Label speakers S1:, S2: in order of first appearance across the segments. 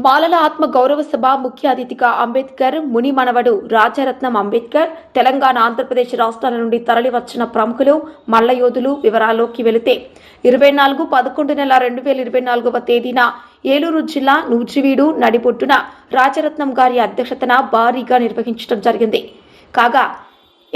S1: మాలల ఆత్మ గౌరవ సభ ముఖ్య అతిథిగా అంబేద్కర్ ముని మనవడు రాజరత్నం అంబేద్కర్ తెలంగాణ ఆంధ్రప్రదేశ్ రాష్ట్రాల నుండి తరలివచ్చిన ప్రముఖులు మల్ల యోధులు వివరాల్లోకి వెళితే 24/11/2024 తేదీన ఏలూరు జిల్లా నూజివీడు నడిబొడ్డున రాజరత్నం గారి అధ్యక్షతన భారీగా నిర్వహించడం జరిగింది. కాగా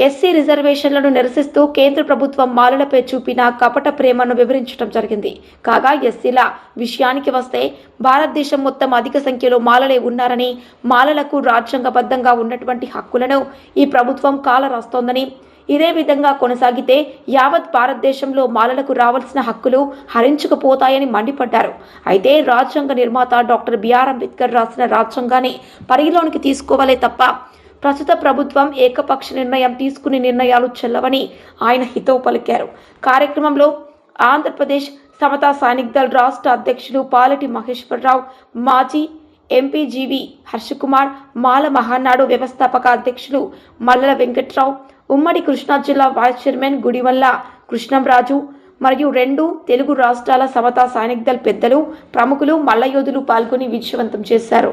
S1: ఎస్సీ రిజర్వేషన్లను నిరసిస్తూ కేంద్ర ప్రభుత్వం మాలలపై చూపిన కపట ప్రేమను వివరించడం జరిగింది. కాగా ఎస్సీల విషయానికి వస్తే భారతదేశం మొత్తం అధిక సంఖ్యలో మాలలే ఉన్నారని, మాలలకు రాజ్యాంగబద్ధంగా ఉన్నటువంటి హక్కులను ఈ ప్రభుత్వం కాలరాస్తోందని, ఇదే విధంగా కొనసాగితే యావత్ భారతదేశంలో మాలలకు రావాల్సిన హక్కులు హరించుకుపోతాయని మండిపడ్డారు. అయితే రాజ్యాంగ నిర్మాత డాక్టర్ బిఆర్ అంబేద్కర్ రాసిన రాజ్యాంగాన్ని పరిగణలోనికి తీసుకోవాలే తప్ప ప్రస్తుత ప్రభుత్వం ఏకపక్ష నిర్ణయం తీసుకునే నిర్ణయాలు చెల్లవని ఆయన హితవు పలికారు. కార్యక్రమంలో ఆంధ్రప్రదేశ్ సమతా సైనిక్ దళ్ రాష్ట్ర అధ్యక్షులు పాలెటి మహేశ్వరరావు, మాజీ ఎంపీ జీవి హర్షకుమార్, మాల మహానాడు వ్యవస్థాపక అధ్యక్షులు మల్లల వెంకట్రావు, ఉమ్మడి కృష్ణా జిల్లా వైస్ చైర్మన్ గుడివల్ల కృష్ణంరాజు మరియు 2 తెలుగు రాష్ట్రాల సమతా సైనిక్ దళ్ పెద్దలు, ప్రముఖులు, మల్ల యోధులు పాల్గొని విజయవంతం చేశారు.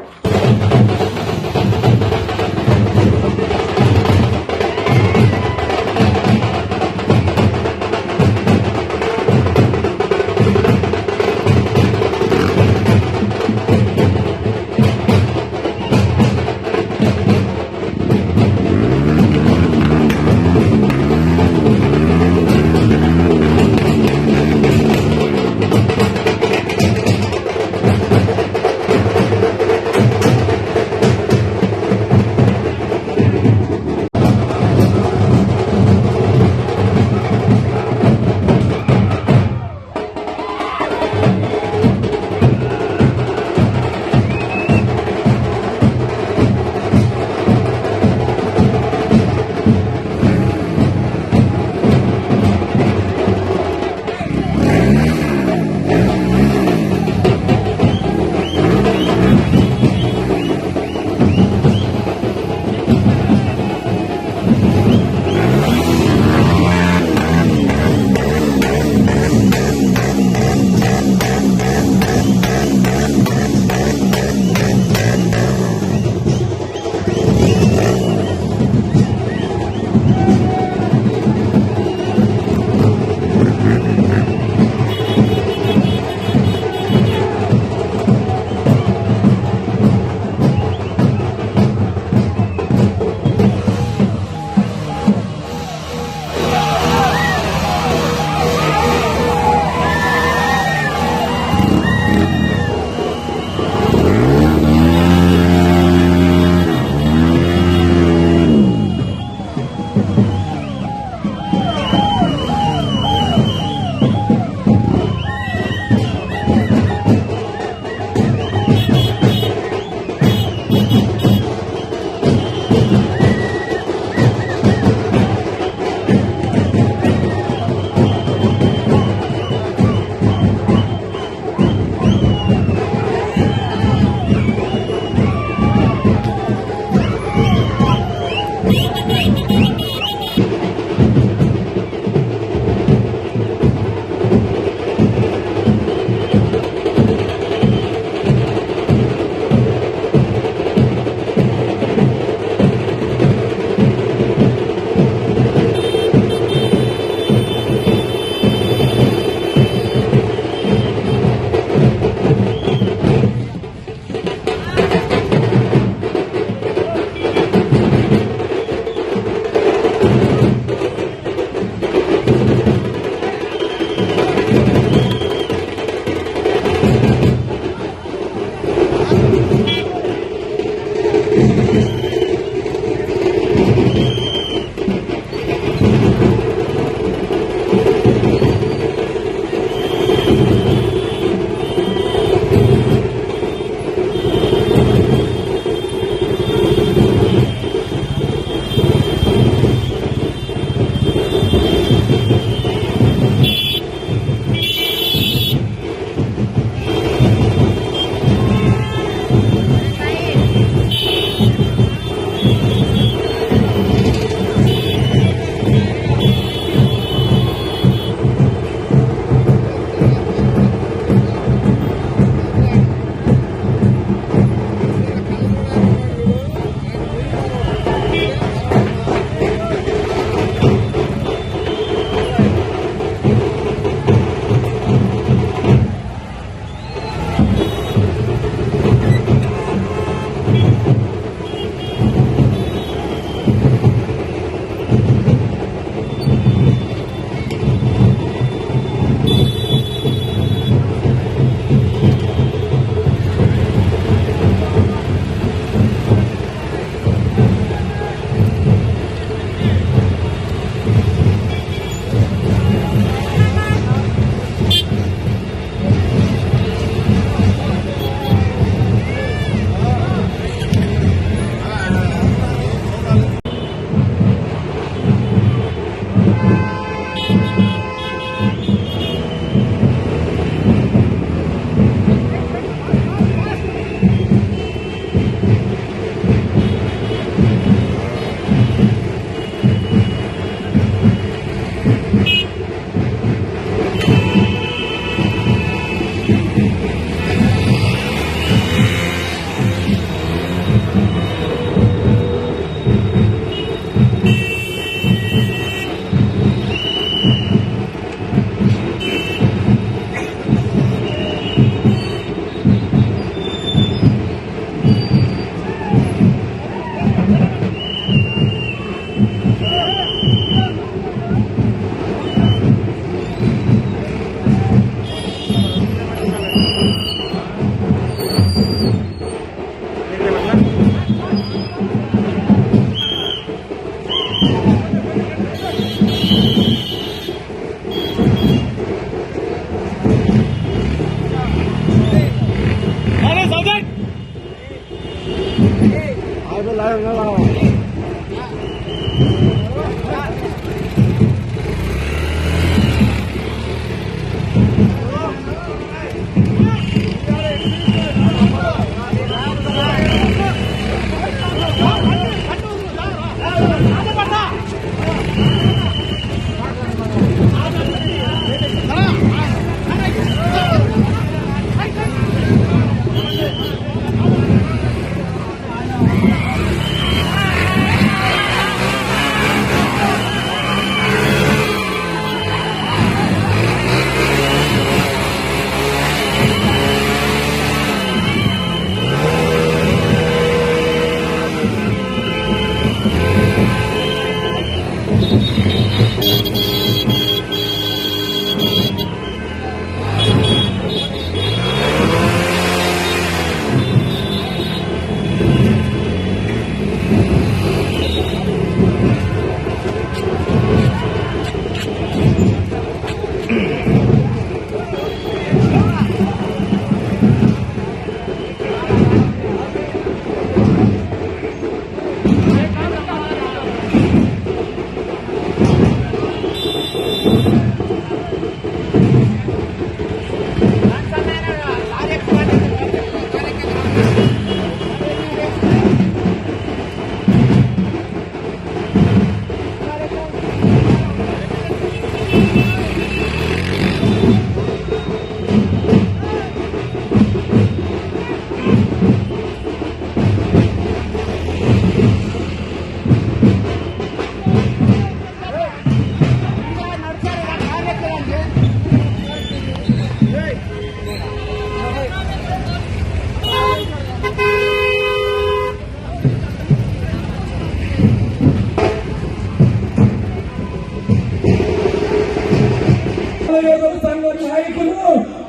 S2: మానవ సంఘ నాయకులు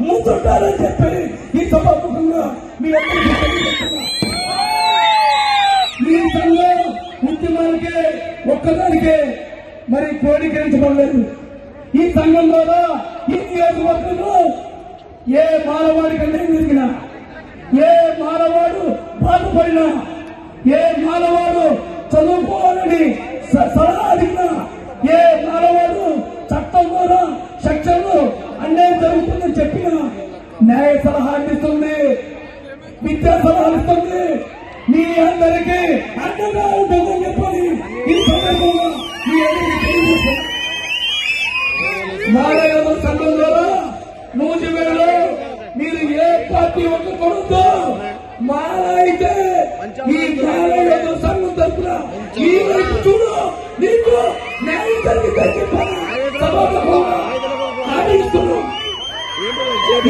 S2: ముందుంటారని చెప్పి ఈ సభాముఖంగా మీ అందరికీ తెలియజేస్తున్నా. ఈ సంఘం ఉద్యమానికే ఒక్కదానికే మరి క్రోడీకరించబడలేదు. ఈ సంఘం ద్వారా ఈ నియోజకవర్గంలో ఏ మానవాడికి అన్యాయం జరిగినా, ఏ మానవాడు బాధపడినా, ఏ మానవాడు చదువుకోవాలని సలహా అడిగినా, ఏ మానవాడు చట్టం ద్వారా శిక్షలు అన్యాయం జరుగుతుందని చెప్పిన న్యాయ సలహా అందిస్తుంది, విద్యా సలహా ఇస్తుంది. మీ అందరికీ అండగా ఉంటుందని చెప్పని ఈ సందర్భంగా మీ అందరికీ తెలియజేస్తున్నా. మానవ సంఘం ద్వారా నూజివేడులో మీరు ఏ పార్టీ ఒక్కకూడదు. మాల అయితే ఈ మానవ సంఘం తరఫున ఈ వైపు చూడు, నీకు న్యాయం జరిగిందని చెప్పాలి.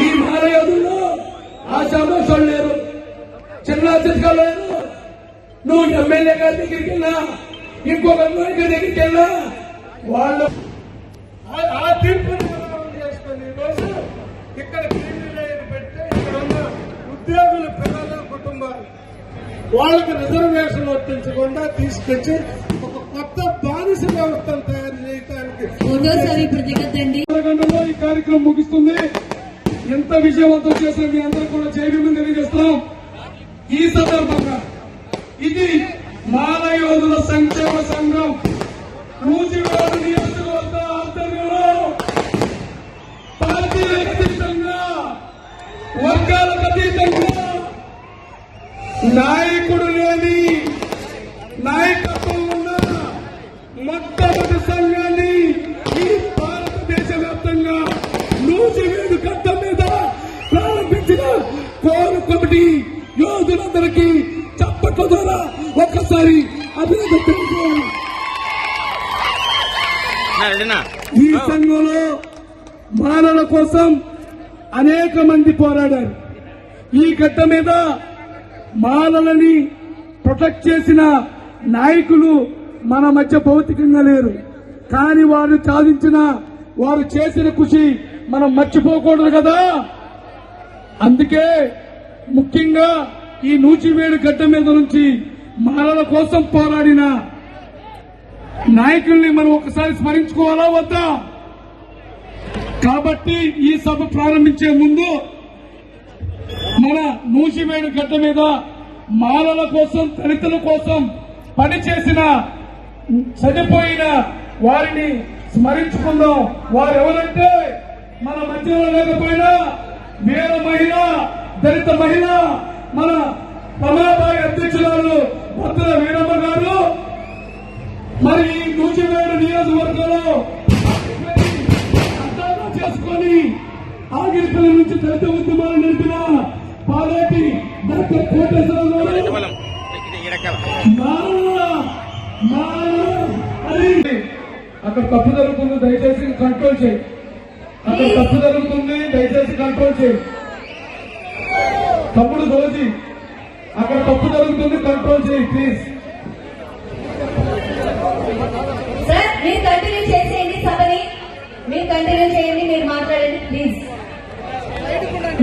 S2: ఈ మానవుల్లో ఆశామోషాలు లేరు, చిన్న చిత్కాలు లేరు. నువ్వు ఎమ్మెల్యే గారి దగ్గరికి వెళ్ళా, ఇంకొక ఎమ్మెల్యే దగ్గరికి వెళ్ళా, వాళ్ళు
S3: ఆ తీర్పుని మనం చేసుకుని ఈరోజు ఇక్కడ పెడితే ఇక్కడ ఉన్న ఉద్యోగులు, పిల్లల కుటుంబాలు వాళ్ళకి రిజర్వేషన్ వర్తించకుండా తీసుకొచ్చి ఒక కొత్త బానిస వ్యవస్థను తయారు చేయడానికి
S2: ఈ కార్యక్రమం ముగిస్తుంది. ఎంత విజయవంతం చేసిన మీ అందరూ కూడా జైలు తెలియజేస్తున్నాం. ఈ సందర్భంగా ఇది మానయోధుల సంక్షేమ సంఘం నూజివేడు నియోజకవర్గ ఆధ్వర్యంలో పార్టీలకు అతీతంగా, వర్గాలకు అతీతంగా నాయకుడు లేని నాయకత్వం ఉన్న మొట్టమొదటి సంఘాన్ని ఈ భారతదేశ వ్యాప్తంగా నూజివేడు గడ్డ మీద ప్రారంభించిన కోర్ కమిటీ యోధులందరికీ చప్పట్ల ద్వారా ఒక్కసారి అభినందన తెలుసుకోవాలి. ఈ సంఘంలో మానవుల కోసం అనేక మంది పోరాడారు. ఈ గడ్డ మీద మాలలని ప్రొటెక్ట్ చేసిన నాయకులు మన మధ్య భౌతికంగా లేరు. కానీ వారు సాధించిన, వారు చేసిన కృషి మనం మర్చిపోకూడదు కదా. అందుకే ముఖ్యంగా ఈ నూజివేడు గడ్డ మీద నుంచి మాలల కోసం పోరాడిన నాయకుల్ని మనం ఒకసారి స్మరించుకోవాలా వద్దా? కాబట్టి ఈ సభ ప్రారంభించే ముందు మన నూజివేడు గడ్డ మీద మాలల కోసం, దళితుల కోసం పనిచేసిన, చనిపోయిన వారిని స్మరించుకుందాం. వారెవరంటే మన మధ్యలో లేకపోయినా వీర మహిళ, దళిత మహిళ, మన రమాబాయి అధ్యక్షురాలు భద్ర వీరమ్మ గారు, మరి ఈ నూజివేడు నియోజకవర్గంలో అర్థాలు చేసుకొని ఆగిరిపల్లి నుంచి దళిత ఉద్యమాలు నడిపిన పాలేటి డాక్టర్ కోటేశ్వరరావు గారు అక్కడ తప్పు జరుగుతుంది, దయచేసి కంట్రోల్ చేయి. అక్కడ తప్పు జరుగుతుంది, దయచేసి కంట్రోల్ చేయి. తమ్ముడు రోజీ, అక్కడ తప్పు జరుగుతుంది, కంట్రోల్ చేయి ప్లీజ్.
S4: సార్ మీరు కంటిన్యూ చేసేయండి, సభని మీరు కంటిన్యూ చేయండి, మీరు మాట్లాడండి ప్లీజ్.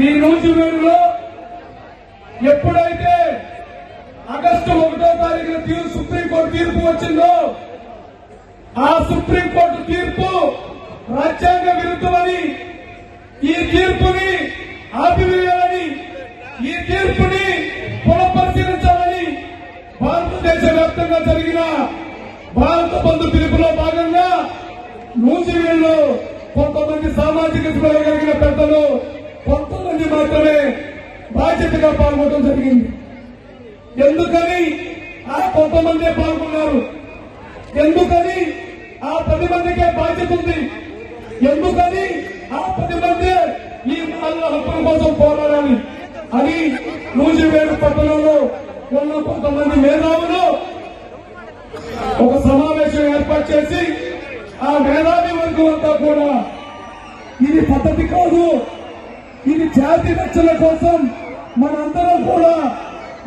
S2: ఈ నూజివేడులో ఎప్పుడైతే ఆగస్టు 1వ తారీఖున సుప్రీంకోర్టు తీర్పు వచ్చిందో, ఆ సుప్రీంకోర్టు తీర్పు రాజ్యాంగ విరుద్ధమని, ఈ తీర్పుని ఆపివేయాలని, ఈ తీర్పుని పునఃపరిశీలించాలని భారతదేశ వ్యాప్తంగా జరిగిన భారత బంధు పిలుపులో భాగంగా నూజివేడులో కొంతమంది సామాజిక స్పృహ కలిగిన పెద్దలు కొంతమంది మాత్రమే బాధ్యతగా పాల్గొనడం జరిగింది. ఎందుకని ఆ కొంతమందే పాల్గొన్నారు? ఎందుకని ఆ 10 మందికే బాధ్యత ఉంది? ఎందుకని ఆ 10 మందే ఈ మానవ హక్కుల కోసం పోరాడాలి అని నూజివేడు పట్టణంలో ఉన్న కొంతమంది మేధావులు ఒక సమావేశం ఏర్పాటు చేసి, ఆ మేధావి వర్గం అంతా కూడా ఇది పద్ధతి కాదు, ఇది జాతి రక్షణ కోసం మనందరం కూడా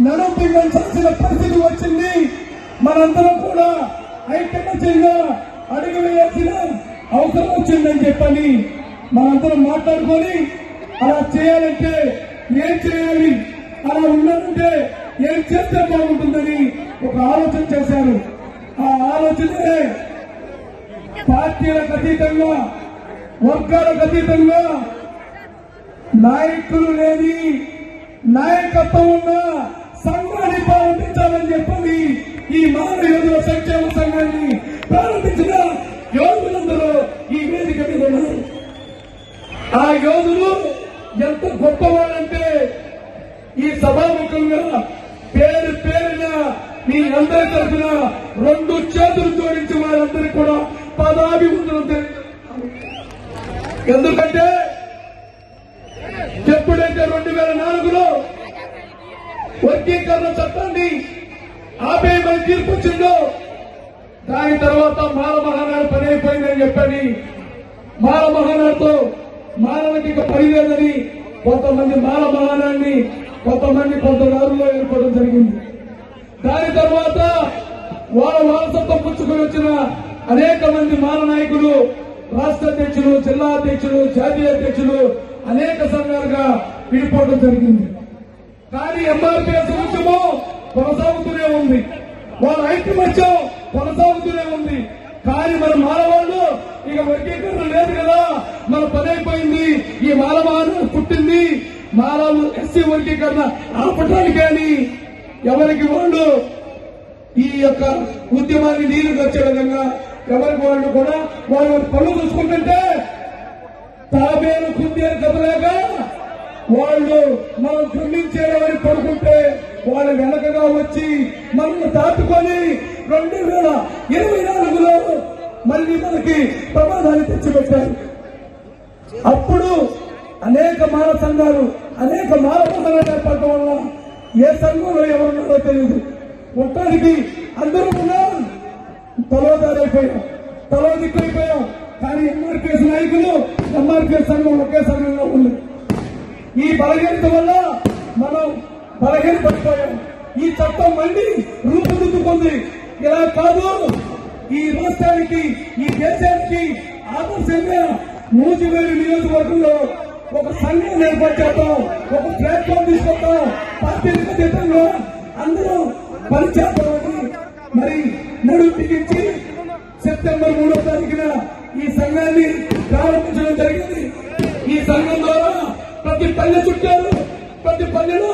S2: నడుంపించాల్సిన పరిస్థితి వచ్చింది, మనందరం కూడా ఐక్యమత్యంగా అడుగు వేయాల్సిన అవసరం వచ్చిందని చెప్పని మనందరం మాట్లాడుకొని అలా చేయాలంటే ఏం చేయాలి, అలా ఉండాలంటే ఏం చేస్తే బాగుంటుందని ఒక ఆలోచన చేశారు. ఆ ఆలోచనే పార్టీలకు అతీతంగా, వర్గాలకు అతీతంగా నాయకులు లేని నాయకత్వం ఉన్న సంఘాన్ని ప్రారంభించాలని చెప్పని ఈ మానవ యోధుల సంక్షేమ సంఘాన్ని ప్రారంభించిన యోధులందరూ ఈ వేదిక మీద ఉన్నారు. ఆ యోధులు ఎంత గొప్పవాళ్ళంటే ఈ సభాముఖంగా పేరు పేరున మీ అందరి తరఫున 2 చేతులు జోడించి వారందరికీ కూడా పదాభివందనం తెలియజేస్తున్నాను. ఎందుకంటే ఎప్పుడైతే 2004లో వర్గీకరణ చట్టాన్ని ఆపేయమని తీర్పు వచ్చిందో దాని తర్వాత మాల మహానాడు పని అయిపోయిందని చెప్పని మాల మహానాడుతో మాలలకి ఇక పని లేదని కొంతమంది మాల మహానాడిని కొంతమంది కొంత దారుల్లో ఏర్పడడం జరిగింది. దాని తర్వాత వాళ్ళ వారసత్వం పుచ్చుకొని వచ్చిన అనేక మంది మాల నాయకులు, రాష్ట్ర అధ్యక్షులు, జిల్లా అధ్యక్షులు, జాతీయ అధ్యక్షులు అనేక సంఘాలుగా విడిపోవడం జరిగింది. కానీ ఎంఆర్పీఎస్ ఉద్యమం కొనసాగుతూనే ఉంది, వాళ్ళ ఐక్యమత్యం కొనసాగుతూనే ఉంది. కానీ మన మాలవాళ్ళు ఇక వర్గీకరణ లేదు కదా, మన పని అయిపోయింది, ఈ మాలవాళ్ళు పుట్టింది మాల ఎస్సీ వర్గీకరణ ఆపటానికి అని ఎవరికి వాళ్ళు ఈ యొక్క ఉద్యమాన్ని నీరు వచ్చే విధంగా ఎవరికి వాళ్ళు కూడా వాళ్ళ పనులు చూసుకుంటుంటే తాబేలు కుందేలు కదలేక వాళ్ళు మనం ఖండించేవారి పడుకుంటే వాళ్ళు వెనకగా వచ్చి మనల్ని దాటుకొని 2024లో మళ్ళీ మనకి ప్రమాదాన్ని తెచ్చిపెట్టారు. అప్పుడు అనేక మాల సంఘాలు, అనేక మాల మహానాలు ఏర్పడటం వల్ల ఏ సంఘంలో ఎవరున్నారో తెలియదు. మొత్తానికి అందరూ ఉన్నాం, తలోదారైపోయాం, తలో దిక్కుపోయాం. కానీ ఎంఆర్పీఎస్ నాయకులు, ఎంఆర్పీఎస్ సంఘం ఒకే సంఘంలో ఉంది. ఈ బలహీనత వల్ల మనం బలహీనపడిపోయాం. ఈ చట్టం మళ్ళీ రూపుదిద్దుకుంది. ఇలా కాదు, ఈ రాష్ట్రానికి, ఈ దేశానికి ఆదర్శంగా నూజివేడు నియోజకవర్గంలో ఒక సంఘం ఏర్పాటు చేద్దాం, ఒక ప్లాట్ఫామ్ తీసుకొద్దాం, పార్టీలకు అతీతంగా అందరూ పనిచేద్దామని మరి నడుం బిగించి సెప్టెంబర్ 3వ తారీఖున ఈ సంఘాన్ని ప్రారంభించడం జరిగింది. ఈ సంఘం ద్వారా ప్రతి పల్లె చుట్టారు, ప్రతి పల్లెలో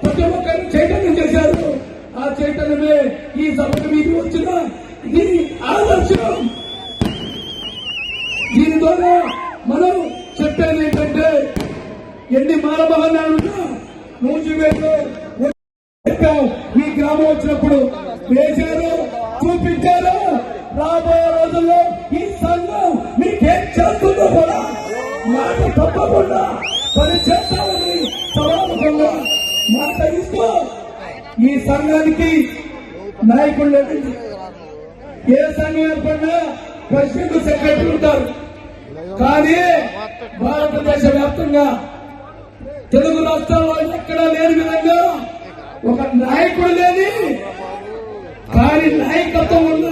S2: ప్రతి ఒక్కరు చైతన్యం చేశారు. ఆ చైతన్యమే ఈ సభకు మీకు వచ్చిన ఇది ఆదర్శం. దీని ద్వారా మనం చెప్పేది ఏంటంటే ఎన్ని మాల మహానాడున్నా నూజివేడులో ఈ గ్రామం వచ్చినప్పుడు వేశారు, చూపించారు. రాబోయే రోజుల్లో ఈ సంఘం మీకేం చేస్తుందో కూడా మాట తప్పకుండా పని చేస్తామని సభాముఖంగా మాట ఇస్తూ ఈ సంఘానికి నాయకులు లేదండి. ఏ సంఘం ఏర్పడినా ప్రెసిడెంట్, సెక్రటరీ ఉంటారు. కానీ భారతదేశ వ్యాప్తంగా తెలుగు రాష్ట్రాల్లో ఎక్కడా లేని విధంగా ఒక నాయకుడు లేని కానీ నాయకత్వం ఉన్న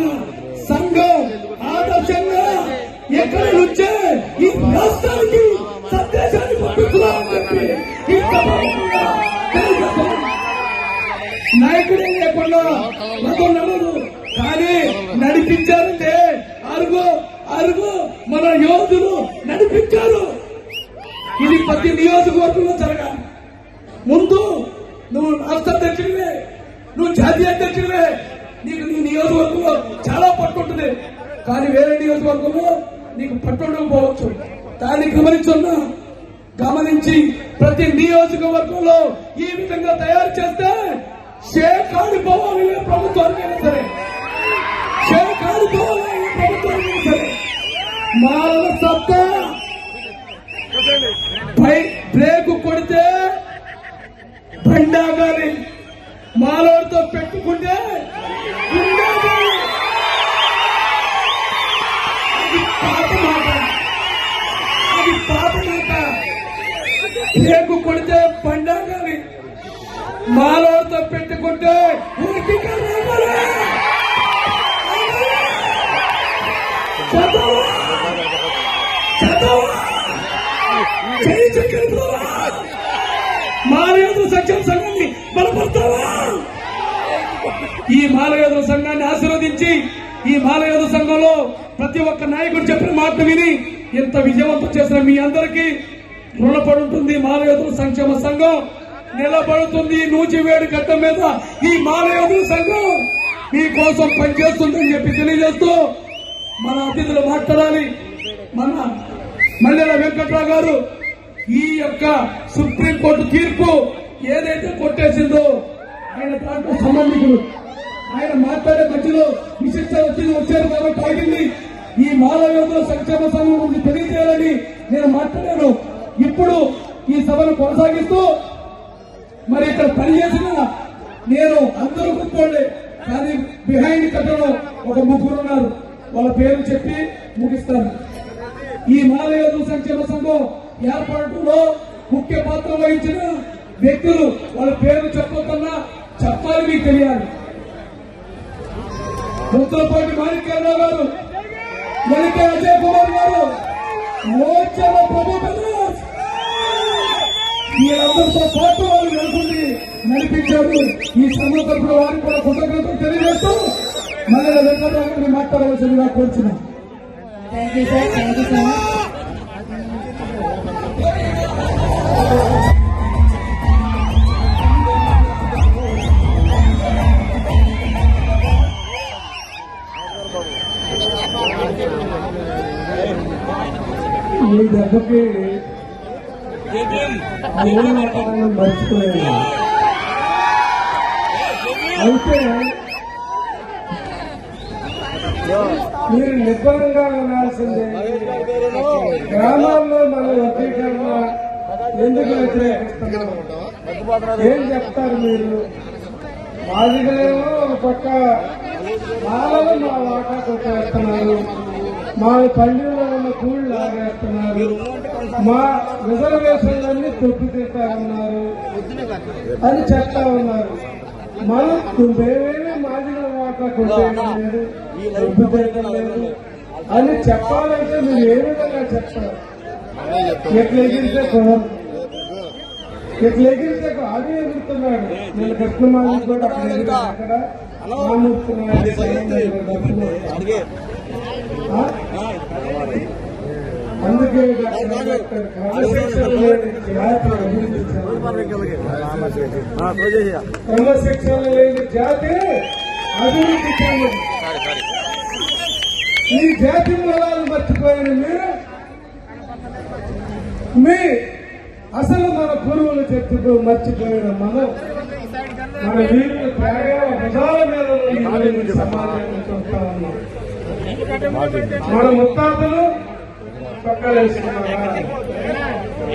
S2: సంఘం ఆదర్శంగా ఎక్కడి నుంచే ఈ రాష్ట్రానికి సందేశాన్ని పంపిస్తున్నామని చెప్పి ఈ సభాముఖంగా తెలియజేస్తున్నాం. నాయకుడే లేకుండా రథం నడదు, కానీ నడిపించారంటే అరుగు మన యోధులు నడిపించారు. ఇది ప్రతి నియోజకవర్గంలో జరగాలి. ముందు నువ్వు రాష్ట్ర అధ్యక్షుడివే, నువ్వు జాతీయ అధ్యక్షుడివే, నీకు నీ నియోజకవర్గంలో చాలా పట్టుంటుంది. కానీ వేరే నియోజకవర్గంలో నీకు పట్టుండకపోవచ్చు. దాన్ని గమనించి ప్రతి నియోజకవర్గంలో ఈ విధంగా తయారు చేస్తే షేక్ ఆడిపోవాలి ఏ ప్రభుత్వానికైనా సరే, షేక్ ఆడిపోవాలి ఏ ప్రభుత్వానికైనా సరే. మాల సత్తా బ్రేక్ కొడితే బండాగాలి, మాలోడితో పెట్టుకుంటే గుండాగాలి. అది పాత మాట, అది పాత మాట. బ్రేక్ కొడితే బండాగాలి, మాలోడితో పెట్టుకుంటే చదవా మాలయోధుల సంక్షేమ సంఘాన్ని బలపడతావా? ఈ మాలయోధుల సంఘాన్ని ఆశీర్వదించి ఈ మాలయోధుల సంఘంలో ప్రతి ఒక్క నాయకుడు చెప్పిన మాట విని ఇంత విజయవంతం చేసిన మీ అందరికీ రుణపడి ఉంటుంది. మాలయోధుల సంక్షేమ సంఘం నిలబడుతుంది. నూజివేడు గడ్డ మీద ఈ మాలయోధుల సంఘం మీకోసం పనిచేస్తుందని చెప్పి తెలియజేస్తూ మన అతిథులు మాట్లాడాలి. మన మల్లెల వెంకట్రావు గారు ఈ యొక్క సుప్రీంకోర్టు తీర్పు ఏదైతే కొట్టేసిందో ఆయన దాంట్లో సంబంధికులు ఆయన మాట్లాడే మధ్యలో విశిష్ట వచ్చారు కాబట్టి ఆగింది. ఈ మాలయోధుల సంక్షేమ సంఘం గురించి తెలియజేయాలని నేను మాట్లాడాను. ఇప్పుడు ఈ సభను కొనసాగిస్తూ మరి ఇక్కడ పనిచేసిన నేను అందరూ కూర్చోండి, కానీ బిహైండ్ కట్టడం ఒక ముగ్గురు ఉన్నారు. వాళ్ళ పేరు చెప్పి ముగిస్తాను. ఈ మాలయోధుల సంక్షేమ సంఘం ఏర్పాటులో ముఖ్య పాత్ర వహించిన వ్యక్తులు వాళ్ళ పేరు చెప్పకుండా చెప్పాలి, మీకు తెలియాలి. ముత్తలపాటి మాణిక్యాలరావు గారు, వెనక అజయ్ కుమార్ గారు, మోచల ప్రభు బెనర్స్, వీరందరితో పాటు వాళ్ళు నెలకొండి నడిపించారు. ఈ సంఘం తరపున వారికి కూడా కృతజ్ఞతలు తెలియజేస్తూ మళ్ళీ వెంకటరావు గారిని మాట్లాడవలసిందిగా కోరుచున్నాం.
S4: Thank you sir, thank you so much.
S2: ఈ దెబ్బకి ఏం మాట్లాడాలని మర్చిపోయాను. అయితే మీరు నిబ్బరంగా వినాల్సిందే. గ్రామాల్లో మన వర్గీకరణ ఎందుకు వ్యతిరేకిస్తున్నారు? ఏం చెప్తారు మీరు? మాదిగలేమో ఒక పక్క మాలలో మా వాటా కొట్టేస్తున్నారు, మా పల్లెల్లో ఉన్న కూళ్ళు లాగేస్తున్నారు, మా రిజర్వేషన్లన్నీ తొక్కి తీస్తారన్నారు అని చెప్తా ఉన్నారు. మనం మేమేమీ మాదిగ వాటా కొట్టేయడం లేదు, తొక్కి తీయడం లేదు అని చెప్పాలంటే మీరు ఏ విధంగా చెప్తారు? ఎట్లా ఎగిరితే కుదరదు. ఇట్లా ఎగిరితే అది ఎగురుతున్నాడు. నేను కృష్ణమాలి కూడా అక్కడ ఎగిరాను. అక్కడ అందుకే క్రమశిక్షణ లేని జాతి అభివృద్ధి చెందింది. ఈ జాతి మూలాలు మర్చిపోయిన మీరు మీ అసలు మన పూర్వులు చెప్తూ మర్చిపోయిన మనం మన వీరులు త్యాగాల భుజాల మీద సమాజాన్ని చూస్తా ఉన్నాం. మన ముత్తాతలు చొక్కాలు వేసుకున్నారా?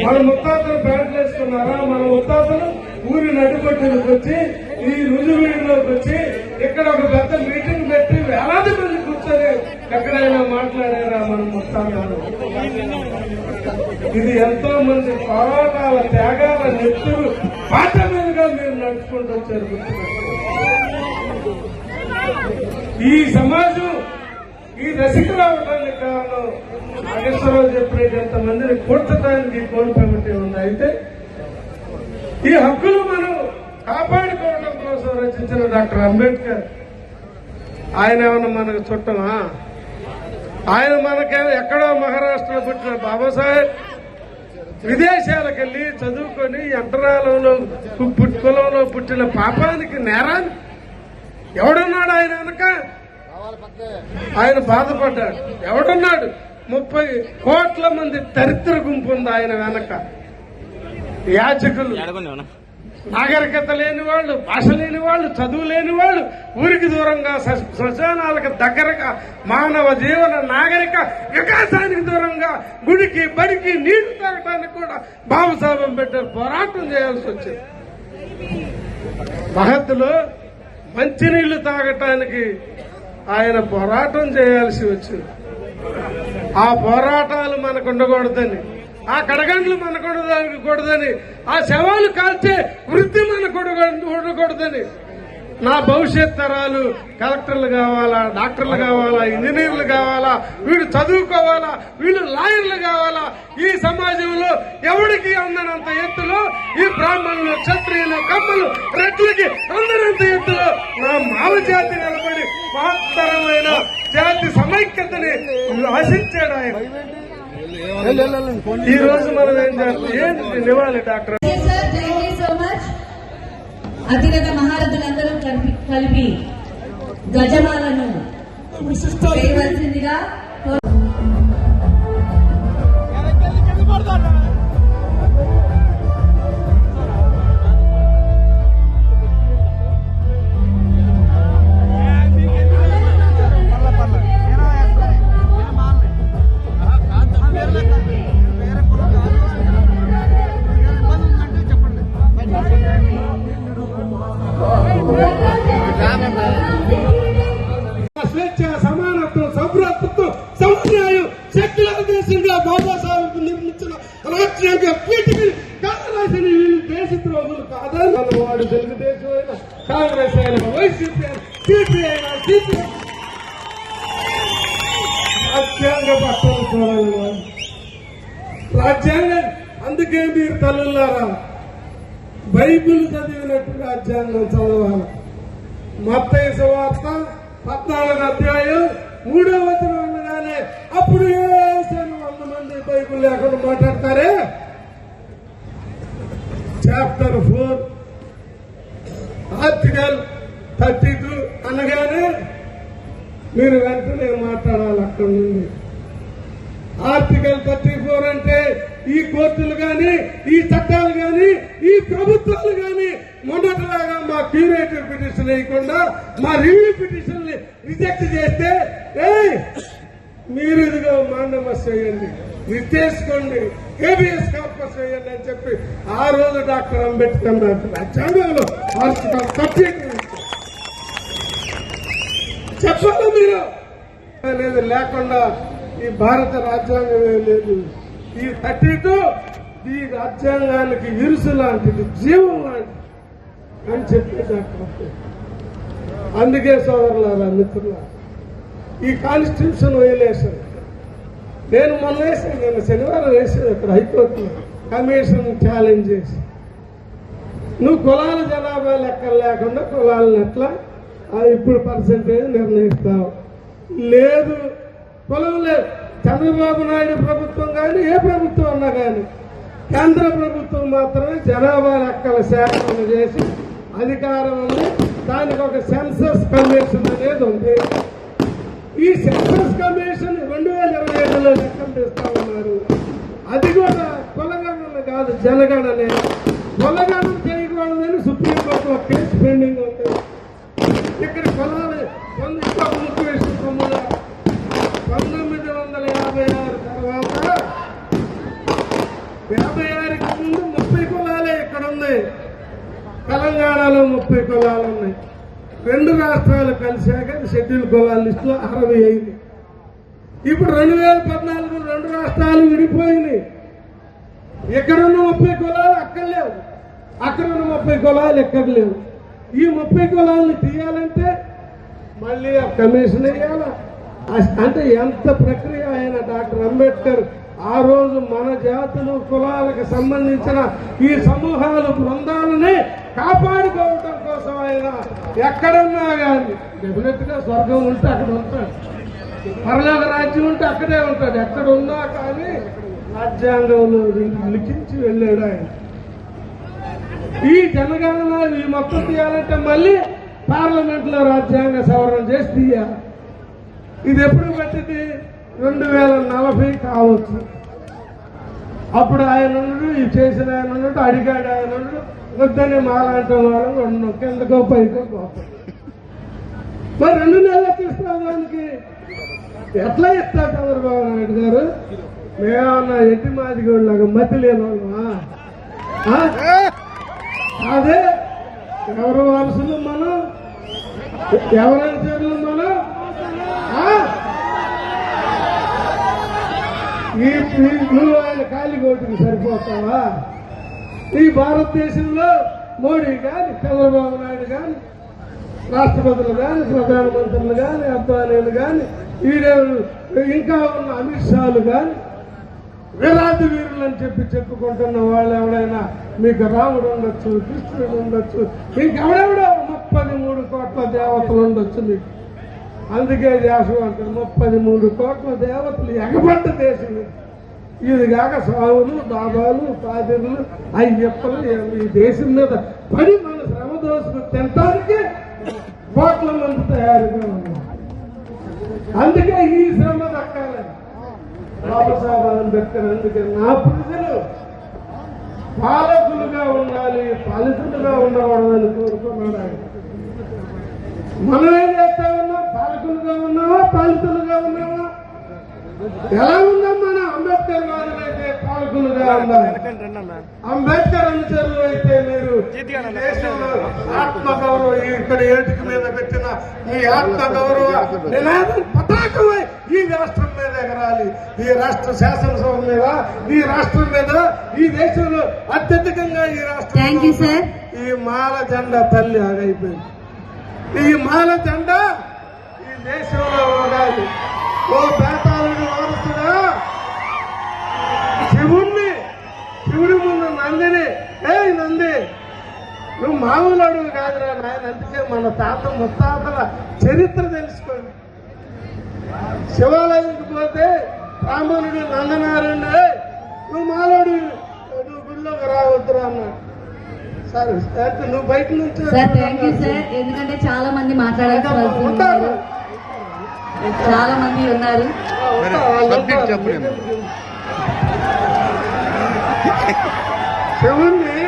S2: మన ముత్తాతలు ప్యాంట్లు వేసుకున్నారా? మన ముత్తాతలు ఊరి నడుకొట్టులోకి వచ్చి ఈ రుజువీడిలోకి వచ్చి ఇక్కడ ఒక పెద్ద మీటింగ్ పెట్టి వేలాది మంది కూర్చొని ఎక్కడైనా మాట్లాడారా మన ముత్తాతలు? ఇది ఎంతో మంది పోరాటాల త్యాగాల నెత్తులు పాట మీదుగా మీరు నడుచుకుంటూ వచ్చారు. ఈ సమాజం ఈ రసికులు అవడానికి కారణం నాగేశ్వరరావు చెప్పినట్టు ఎంతమందిని కూర్చడానికి కోర్ కమిటీ ఉంది. అయితే ఈ హక్కులు మనం కాపాడుకోవడం కోసం రచించిన డాక్టర్ అంబేద్కర్ ఆయన ఏమన్నా మనకు చుట్టమా? ఆయన మనకేమో ఎక్కడో మహారాష్ట్రలో పుట్టిన బాబాసాహెబ్ విదేశాలకు వెళ్లి చదువుకొని ఎంటరాలంలో కులంలో పుట్టిన పాపానికి నేరాన్ని ఎవడున్నాడు ఆయన వెనక? ఆయన బాధపడ్డాడు. ఎవడున్నాడు? 30 కోట్ల మంది దరిద్ర గుంపు ఉంది ఆయన వెనక. యాచకులు, నాగరికత లేని వాళ్ళు, భాష లేని వాళ్ళు, చదువు లేని వాళ్ళు, ఊరికి దూరంగా శ్మశానాలకు దగ్గరగా మానవ జీవన నాగరిక వికాసానికి దూరంగా గుడికి బడికి నీళ్లు తాగటానికి కూడా బాబుసాహెబ్ అంబేద్కర్ పోరాటం చేయాల్సి వచ్చింది. మహత్తులో మంచినీళ్లు తాగటానికి ఆయన పోరాటం చేయాల్సి వచ్చింది. ఆ పోరాటాలు మనకు ఉండకూడదని, ఆ కడగండ్లు మనకు ఉండకూడదని, ఆ శవాలు కాల్చే వృత్తి మనకు ఉండకూడదని, నా భవిష్యత్ తరాలు కలెక్టర్లు కావాలా, డాక్టర్లు కావాలా, ఇంజనీర్లు కావాలా, వీళ్ళు చదువుకోవాలా, వీళ్ళు లాయర్లు కావాలా,
S3: ఈ సమాజంలో ఎవరికి అందనంత ఎత్తులో ఈ బ్రాహ్మణులు, క్షత్రియులు, కమ్మలు, రెడ్లకి అందనంత ఎత్తులో నా మావ జాతి నిలబడి మహత్తరమైన జాతి సమైక్యతని ఆశించాడు ఆయన. ఈ రోజు మనం ఏం చేస్తాం? ఏంటి నివాళి doctor?
S4: Sir thank you so much. అతిరథ మహారథులందరూ కలిపి గజమాలను వేయవలసిందిగా
S3: స్వేచ్ఛ, సమానత్వం, సౌభ్రాతృత్వం, సమన్యాయం, సెక్యులర్ దేశంగా బాబాసాహెబ్ నిర్మించిన రాజ్యాంగ పీఠికి కాదరాసిన వీళ్ళు దేశద్రోహులు కాదని వాడు తెలుగుదేశం అయినా, కాంగ్రెస్ అయినా, వైసీపీ అయినా, సిపిఐ అయినా, సిపిఐ రాజ్యాంగ పట్టాలు చూడాలి. రాజ్యాంగం అందుకే మీరు తల్లులారా బైబిల్ చదివినట్టు రాజ్యాంగం చదవాలి. మత్తయి సువార్త 14వ అధ్యాయం 3వ వచనం అనగానే అప్పుడు 100 మంది బైబిల్ లేకుండా మాట్లాడతారే. చాప్టర్ 4 ఆర్టికల్ 32 అనగానే మీరు వెంటనే మాట్లాడాలి. అక్కడ నుండి ఆర్టికల్ 34 అంటే ఈ కోర్టులు గాని, ఈ చట్టాలు గాని, ఈ ప్రభుత్వాలు గాని మొదటిలాగా మా క్యూరేటివ్ పిటిషన్ వేయకుండా మా రివ్యూ పిటిషన్ ని రిజెక్ట్ చేస్తే మీరు ఇదిగో మాండమస్ చేయండి, నిర్దేశించుకోండి, కేబిఎస్ కార్పస్ వేయండి అని చెప్పి ఆ రోజు డాక్టర్ అంబేద్కర్ రాజ్యాంగంలో ఆర్టికల్ 32 చెప్పాలి. మీరు అనేది లేకుండా ఈ భారత రాజ్యాంగమే లేదు. ఈ 32 ఈ రాజ్యాంగానికి ఇరుసు లాంటిది, జీవం లాంటిది అని చెప్పి డాక్టర్. అందుకే సోదరులారా, మిత్రులారా, ఈ కాన్స్టిట్యూషన్ వైలేషన్ నేను మొన్న వేసాను, నేను శనివారం వేసాను ఇక్కడ హైకోర్టులో కమిషన్ ఛాలెంజ్ చేసి, నువ్వు కులాల జనాభా లెక్కలు లేకుండా కులాలను ఎట్లా ఇప్పుడు పర్సెంటేజ్ నిర్ణయిస్తావు? లేదు, కులం లేదు. చంద్రబాబు నాయుడు ప్రభుత్వం కానీ ఏ ప్రభుత్వం అన్నా కానీ కేంద్ర ప్రభుత్వం మాత్రమే జనాభా లెక్కల సేకరణ చేసి అధికారం ఉంది. దానికి ఒక సెన్సస్ కమిషన్ అనేది ఉంది. ఈ సెన్సస్ కమిషన్ 2027లో లెక్కలు తెస్తా ఉన్నారు. అది కూడా కులగణన కాదు, జనగణనే. కులగణన చేయకూడదని సుప్రీంకోర్టులో కేసు పెండింగ్ ఉంటుంది. ఇక్కడ కులాలు ఇంకొక ముఖ్య విషయం, 1956 తర్వాత 56కి ముందు 30 కులాలే ఇక్కడ ఉన్నాయి. తెలంగాణలో 30 కులాలు ఉన్నాయి. 2 రాష్ట్రాలు కలిశాక షెడ్యూల్ కులాల లిస్టులో 65. ఇప్పుడు 2014 2 రాష్ట్రాలు విడిపోయినాయి. ఇక్కడున్న 30 కులాలు అక్కడ లేవు, అక్కడున్న 30 కులాలు ఎక్కడ లేవు. ఈ 30 కులాలను తీయాలంటే మళ్ళీ ఆ కమిషన్ వేయాలా? అంటే ఎంత ప్రక్రియ అయిన డాక్టర్ అంబేద్కర్ ఆ రోజు మన జాతులు, కులాలకు సంబంధించిన ఈ సమూహాలు, బృందాలని కాపాడుకోవటం కోసం ఆయన ఎక్కడున్నా కానీ డెఫినెట్ గా స్వర్గం ఉంటే అక్కడ ఉంటాడు, పరలోక రాజ్యం ఉంటే అక్కడే ఉంటాడు. ఎక్కడ ఉన్నా కానీ రాజ్యాంగంలో లిఖించి వెళ్ళాడు ఆయన. ఈ జనగణన ఈ మొత్తం తీయాలంటే మళ్ళీ పార్లమెంట్ లో రాజ్యాంగ సవరణ చేసి తీయాలి. ఇది ఎప్పుడు పట్టింది? 2040 కావచ్చు. అప్పుడు ఆయన ఉన్నాడు, ఇది చేసిన ఆయన ఉన్నాడు, అడిగాడు ఆయన ఉన్నాడు, వద్దని మాలాంటి వాళ్ళు ఉన్నాం, కిందకో పైకో పోతాం. మరి 2 నెలలు ఇస్తాం దానికి ఎట్లా ఇస్తా చంద్రబాబు నాయుడు గారు? మేమన్నా ఎట్టి మాదిగోళ్ళగా మతి లేని వాళ్ళమా? అదే ఎవరు వలసలు మనం, ఎవరైనా చర్యలు మనం. నువ్వు ఆయన కాలిగోటికి సరిపోతావా? ఈ భారతదేశంలో మోడీ కానీ, చంద్రబాబు నాయుడు కానీ, రాష్ట్రపతులు కానీ, ప్రధానమంత్రులు కానీ, అద్వానీలు కానీ, ఇంకా ఉన్న అమిత్ షాలు కానీ వీరాది వీరులు అని చెప్పి చెప్పుకుంటున్న వాళ్ళు ఎవడైనా మీకు రాముడు ఉండొచ్చు, కృష్ణుడు ఉండొచ్చు, మీకు ఎవడెవడో 33 కోట్ల దేవతలు ఉండొచ్చు మీకు. అందుకే దేశం అంటే 33 కోట్ల దేవతలు ఎగబడ్డ దేశం ఇది. కాక సావులు, బాబాలు, పాదిర్లు, అయ్యప్పలు ఈ దేశం మీద పడి మన శ్రమ దోసుకు తినటానికి కోట్ల మంది తయారుగా ఉన్నారు. అందుకే ఈ శ్రమ దక్కాలి బాబాసాహెబ్ అంబేద్కర్. అందుకే నా ప్రజలు పాలకులుగా ఉండాలి, పాలితులుగా ఉండకూడదని కోరుకున్నాడు ఆయన. మనం ఏం చేస్తా ఉన్నాం? పాలకులుగా ఉన్నావా, పాలితులుగా ఉన్నావా? ఎలా ఉన్నాం మనం? అంబేద్కర్ వాదులైతే పాలకులుగా ఉండాలి, అంబేద్కర్ అనుచరులు అయితే మీరు దేశంలో ఆత్మగౌరవం ఇక్కడ ఏటిక మీద పెట్టిన ఈ ఆత్మగౌరవ నినాదం పతాకమై ఈ రాష్ట్రం మీద ఎగరాలి. ఈ రాష్ట్ర శాసనసభ మీద, ఈ రాష్ట్రం మీద, ఈ దేశంలో అత్యధికంగా ఈ రాష్ట్రం ఈ మాల జెండా తల్లి ఆగైపోయింది. ఈ మాల జెండా ఈ దేశంలో ఉండాలి. ఓ పేతాళుడి వారసుడా, శివుడి ముందు నందిని, నంది నువ్వు మామూలు అడుగు కాదురా నాయన. అందుకే మన తాత ముత్తాతల చరిత్ర తెలుసుకోండి. శివాలయానికి పోతే రామునుడు నందనారాయణ నువ్వు మాలోడు, నువ్వు గుళ్ళోకి రావద్దురా అన్నాడు. సరే నువ్వు బయట నుంచి
S4: ఎందుకంటే చాలా మంది మాట్లాడాల్సి చాలా మంది ఉన్నారు.
S3: శివుణ్ణి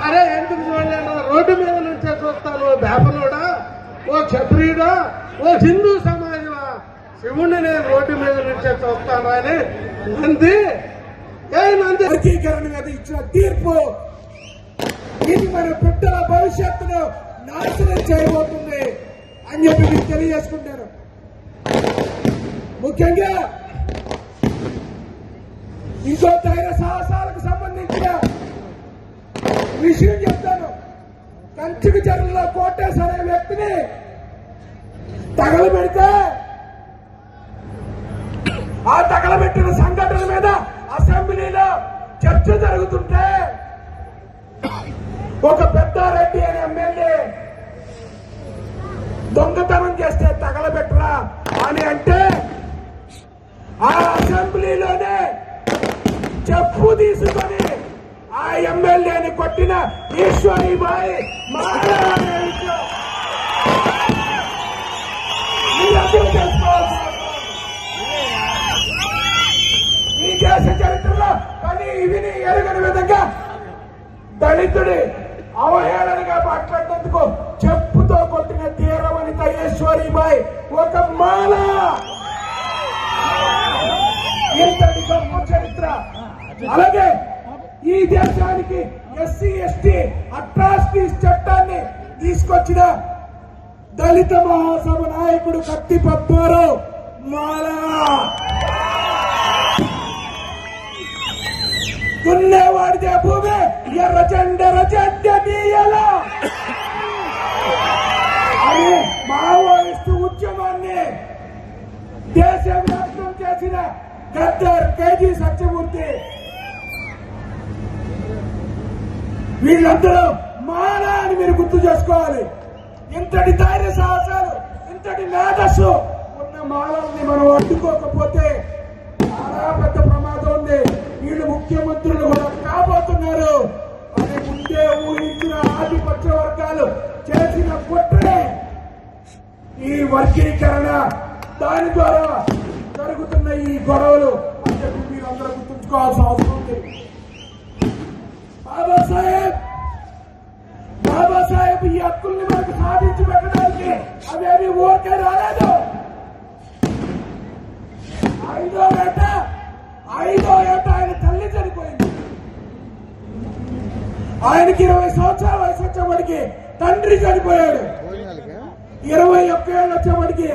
S3: సరే ఎందుకు చూడలేను? రోడ్డు మీద నుంచే చూస్తాను. ఓ బేపనుడా, ఓ క్షత్రియుడా, ఓ హిందూ సమాజమా, శివుణ్ణి నేను రోడ్డు మీద నుంచే చూస్తాను అని నంది
S2: వర్గీకరణ మీద ఇచ్చిన తీర్పు ఇది మన బిడ్డల భవిష్యత్తును నాశనం చేయబోతుంది అని చెప్పి మీకు తెలియజేసుకుంటారు. ముఖ్యంగా ఇంకో ధైర్య సాహసాలకు సంబంధించిన విషయం చెప్తాను. కంచుకు చెరువులో కోటేశ్వర అనే వ్యక్తిని తగలబెడితే ఆ తగలబెట్టిన సంఘటన మీద అసెంబ్లీలో చర్చ జరుగుతుంటే ఒక పెద్దారెడ్డి అనే ఎమ్మెల్యే దొంగతనం చేస్తే తగలబెట్టరా అని అంటే ఆ అసెంబ్లీలోనే చెప్పు తీసుకొని ఆ ఎమ్మెల్యేని కొట్టిన ఈశ్వరీబాయి మీరందరూ తెలుసుకోవాల్సిన ఈ దేశ చరిత్రలో కానీ విని ఎరగని విధంగా దళితుడి అవహేళనగా మాట్లాడినందుకు చెప్పుతో కొట్టిన ధీరవనిత ఈశ్వరీబాయి ఒక మాల. ఇంతటి గొప్ప చరిత్ర. అలాగే ఈ దేశానికి ఎస్సీ ఎస్టీ అట్రాసిటీస్ చట్టాన్ని తీసుకొచ్చిన దళిత మహాసభ నాయకుడు కత్తి పద్మారావు మాల. దున్నేవాడిదే భూమి ఎర్రజెండ తీయాలా అని మావోయిస్టు ఉద్యమాన్ని దేశవ్యాప్తం చేసిన గద్దర్ కేజీ సత్యమూర్తి వీళ్ళందరూ మాల అని మీరు గుర్తు చేసుకోవాలి. ఇంతటి ధైర్య సాహసాలు, ఇంతటి మేధస్సు ఉన్న మాలని మనం అడ్డుకోకపోతే చాలా పెద్ద ప్రమాదం ఉంది. వీళ్ళు ముఖ్యమంత్రులు కూడా కాబోతున్నారు అని ముందే ఊహించిన ఆధిపత్య వర్గాలు చేసిన కుట్రే ఈ వర్గీకరణ. దాని ద్వారా జరుగుతున్న ఈ గొడవలు అని చెప్పి మీరు అందరూ గుర్తుంచుకోవాల్సిన అవసరం ఉంది. బాబాసాహెబ్ ఈ హక్కుల్ని మనకు సాధించి పెట్టడానికి అవేమి ఓకే రాలేదు. ఐదో ఏట ఆయన తల్లి చనిపోయింది. ఆయనకి 20 సంవత్సరాల వయసు వచ్చేవాడికి తండ్రి చనిపోయాడు. 21 ఏళ్ళు వచ్చేవాడికి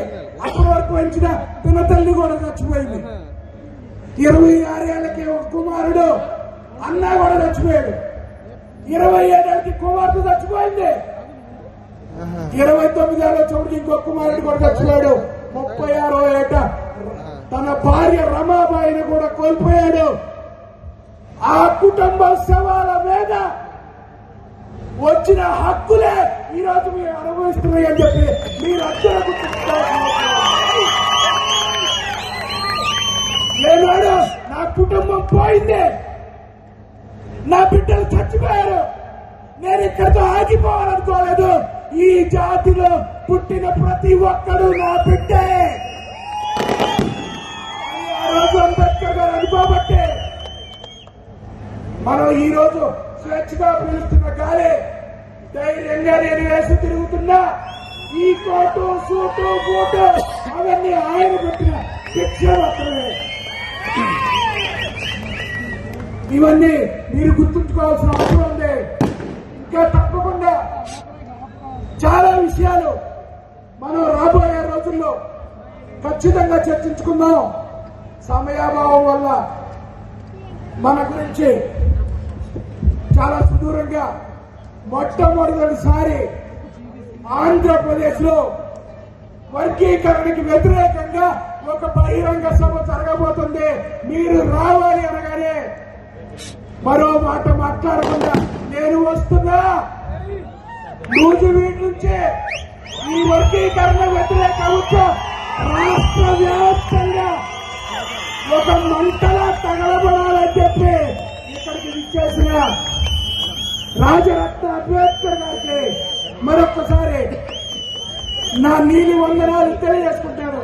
S2: అప్పటి వరకు పెంచిన తన తల్లి కూడా చచ్చిపోయింది. 26 ఏళ్ళకి ఒక కుమారుడు అన్న కూడా చచ్చిపోయాడు. 27 ఏళ్ళకి కుమార్తె చచ్చిపోయింది. 29 ఏళ్ళ వచ్చేవాడికి ఇంకో కుమారుడు కూడా చచ్చిపోయాడు. 36వ ఏట తన భార్య రమాబాయిని కూడా కోల్పోయాడు. చచ్చిపోయాడు. ఆ కుటుంబ శవాల మీద వచ్చిన హక్కులే ఈ రోజు మీరు అనుభవిస్తున్నాయి అని చెప్పి మీరు అందరూ ఏనాడు నా కుటుంబం పోయింది, నా బిడ్డలు చచ్చిపోయారు, నేను ఇక్కడితో ఆగిపోవాలనుకోలేదు. ఈ జాతిలో పుట్టిన ప్రతి ఒక్కడు నా బిడ్డే. ఆ రోజు అంబేద్కర్ గారు అనుకోబట్టే మనం ఈ రోజు స్వేచ్ఛగా పీలుస్తున్న గాలి, ధైర్యంగా నేను వేసి తిరుగుతున్నా. ఈ కోటు సూటు బూటు అవన్నీ ఆయన పెట్టిన శిక్ష మాత్రమే. ఇవన్నీ మీరు గుర్తుంచుకోవాల్సిన అవసరం ఉంది. ఇంకా తప్పకుండా చాలా విషయాలు మనం రాబోయే రోజుల్లో ఖచ్చితంగా చర్చించుకుందాం. సమయాభావం వల్ల మన గురించి చాలా సుదూరంగా మొట్టమొదటిసారి ఆంధ్రప్రదేశ్ లో వర్గీకరణకి వ్యతిరేకంగా ఒక బహిరంగ సభ జరగబోతుంది. మీరు రావాలి అనగానే మరో మాట మాట్లాడకుండా నేను వస్తున్నా. నూజివీడు నుంచే ఈ వర్గీకరణ వ్యతిరేక ఉద్యమం రాష్ట్ర వ్యాప్తంగా ఒక మంటలా తగలబడాలని చెప్పి ఇక్కడికి విచ్చేసిన రాజరత్న అంబేద్కర్ గారికి మరొక్కసారి నా నీలి వందనాలు తెలియజేసుకుంటాను.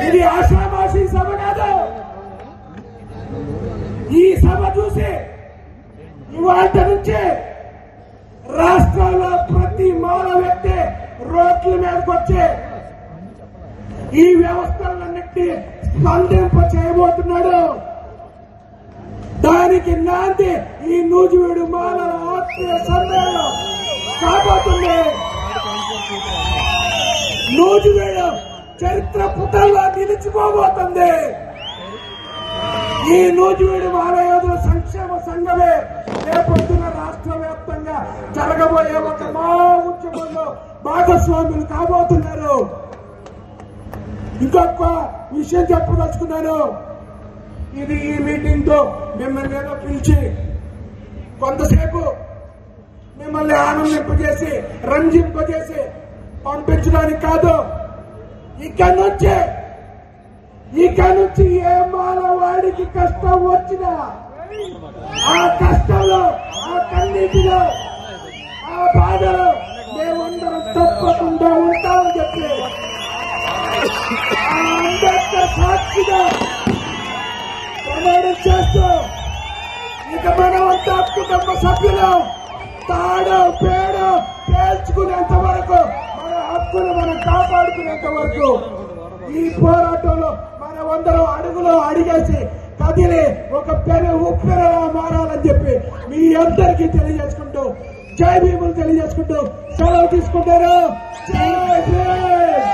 S2: ఇది ఆషామాషి సభ కాదు. ఈ సభ చూసి ఇవాళ నుంచి రాష్ట్రాల్లో ప్రతి మానవ వ్యక్తి రోడ్ల మీదకి వచ్చి ఈ వ్యవస్థలన్నింటినీ స్పందింప చేయబోతున్నాడు. దానికి నాంది ఈ నూజివీడు మానవ ఆత్మీయ సమ్మేళనం కాబోతుంది. నూజివీడు చరిత్ర పుటల్లో నిలిచిపోబోతుంది. ఈ నూజివీడు మానయోధుల సంక్షేమ సంఘమే రేపొద్దున రాష్ట్ర వ్యాప్తంగా జరగబోయే ఒక మా ఉద్యమంలో భాగస్వాములు కాబోతున్నారు. ఇంకొక విషయం చెప్పదలుచుకున్నాను. ఇది ఈ మీటింగ్ తో మిమ్మల్ని ఏదో పిలిచి కొంతసేపు మిమ్మల్ని ఆనందింపజేసి రంజింపజేసి పంపించడానికి కాదు. ఇక నుంచి ఏ మానవాడికి కష్టం వచ్చినా ఆ కష్టంలో, ఆ కన్నీటిలో, ఆ బాధలో మేమందరం తప్పకుండా ఉంటామని చెప్పి ఆ అంబేద్కర్ సాక్షిగా ప్రమాణం చేస్తూ ఇక మనమంతా కుటుంబ సభ్యులు తాడు పేడు పేల్చుకునేంత వరకు మన హక్కులు మనం కాపాడుకునేంత వరకు ఈ పోరాటంలో మనమందరం అడుగులో అడిగేసి కదిలి ఒక పెను ఉప్పెనలా మారాలని చెప్పి మీ అందరికీ తెలియజేసుకుంటూ జై భీములు తెలియజేసుకుంటూ సెలవు తీసుకుంటారు. జై భీమ్,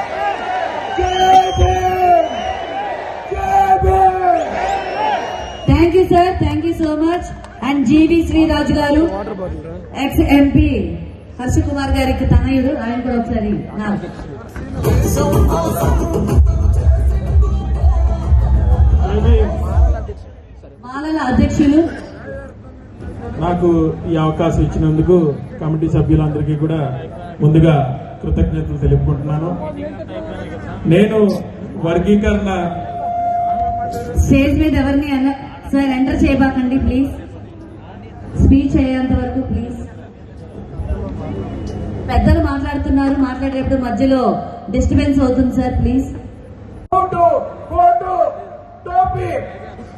S2: జై భీమ్, జై Bhim.
S4: Thank you sir, thank you so much. And G V Sriraju garu, ex MP Harsha Kumar గారికి తనయుడు, ఆయన కూడా ఒకసారి మాలల అధ్యక్షులు.
S5: నాకు ఈ అవకాశం ఇచ్చినందుకు కమిటీ సభ్యులందరికీ కూడా ముందుగా కృతజ్ఞతలు తెలుపుకుంటున్నాను. నేను వర్గీకరణ
S4: స్టేజ్ మీద ఎవరిని సార్ ఎంటర్ చేయబాకండి ప్లీజ్. స్పీచ్ అయ్యేంత వరకు ప్లీజ్. పెద్దలు మాట్లాడుతున్నారు, మాట్లాడేటప్పుడు మధ్యలో డిస్టర్బెన్స్ అవుతుంది సార్ ప్లీజ్.
S2: కోటు టోపీ